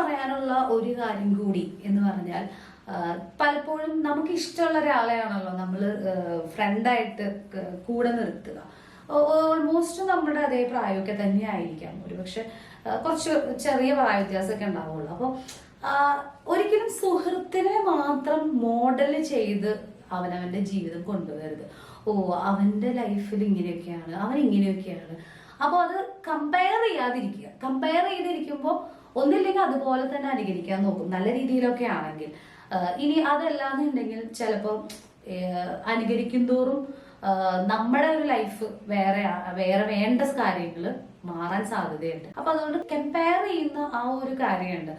പറയാനുള്ള ഒരു കാര്യം കൂടി എന്ന് പറഞ്ഞാൽ, പലപ്പോഴും നമുക്ക് ഇഷ്ടമുള്ള ഒരാളെയാണല്ലോ നമ്മൾ ഫ്രണ്ടായിട്ട് കൂടെ നിർത്തുക. ഓൾമോസ്റ്റ് നമ്മുടെ അതേ പ്രായമൊക്കെ തന്നെ ആയിരിക്കാം, ഒരുപക്ഷെ കുറച്ച് ചെറിയ പ്രായ വ്യത്യാസമൊക്കെ ഉണ്ടാവുള്ളൂ. അപ്പോൾ ഒരിക്കലും സുഹൃത്തിനെ മാത്രം മോഡൽ ചെയ്ത് അവനവന്റെ ജീവിതം കൊണ്ടുവരരുത്. അവന്റെ ലൈഫിൽ ഇങ്ങനെയൊക്കെയാണ്, അവൻ ഇങ്ങനെയൊക്കെയാണ്. അപ്പോൾ അത് കമ്പയർ ചെയ്യാതിരിക്കുക. കമ്പയർ ചെയ്തിരിക്കുമ്പോൾ ഒന്നില്ലെങ്കിൽ അതുപോലെ തന്നെ അനുകരിക്കാൻ നോക്കും, നല്ല രീതിയിലൊക്കെ ആണെങ്കിൽ. ഇനി അതല്ലാന്നുണ്ടെങ്കിൽ ചിലപ്പോൾ അനുകരിക്കും തോറും നമ്മുടെ ഒരു ലൈഫ് വേറെ വേണ്ട കാര്യങ്ങൾ മാറാൻ സാധ്യതയുണ്ട്. അപ്പൊ അതുകൊണ്ട് കമ്പയർ ചെയ്യുന്ന ആ ഒരു കാര്യമുണ്ട്.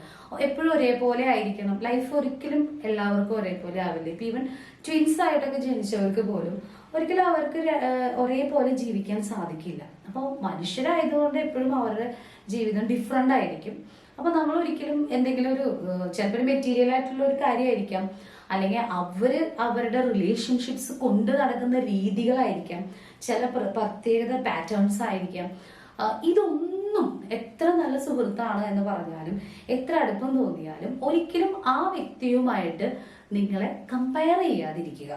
എപ്പോഴും ഒരേപോലെ ആയിരിക്കണം ലൈഫ്, ഒരിക്കലും എല്ലാവർക്കും ഒരേപോലെ ആവില്ല. ഇപ്പൊ ഈവൻ ട്വിൻസ് ആയിട്ടൊക്കെ ജനിച്ചവർക്ക് പോലും ഒരിക്കലും അവർക്ക് ഒരേപോലെ ജീവിക്കാൻ സാധിക്കില്ല. അപ്പോൾ മനുഷ്യരായതുകൊണ്ട് എപ്പോഴും അവരുടെ ജീവിതം ഡിഫറെന്റ് ആയിരിക്കും. അപ്പൊ നമ്മൾ ഒരിക്കലും എന്തെങ്കിലും ഒരു ചിലപ്പോൾ മെറ്റീരിയൽ ആയിട്ടുള്ള ഒരു കാര്യമായിരിക്കാം, അല്ലെങ്കിൽ അവരുടെ റിലേഷൻഷിപ്സ് കൊണ്ട് നടക്കുന്ന രീതികളായിരിക്കാം, ചില പ്രത്യേകത പാറ്റേൺസ് ആയിരിക്കാം. ഇതൊന്നും എത്ര നല്ല സുഹൃത്താണ് എന്ന് പറഞ്ഞാലും എത്ര അടുപ്പം തോന്നിയാലും ഒരിക്കലും ആ വ്യക്തിയുമായിട്ട് നിങ്ങളെ കമ്പയർ ചെയ്യാതിരിക്കുക.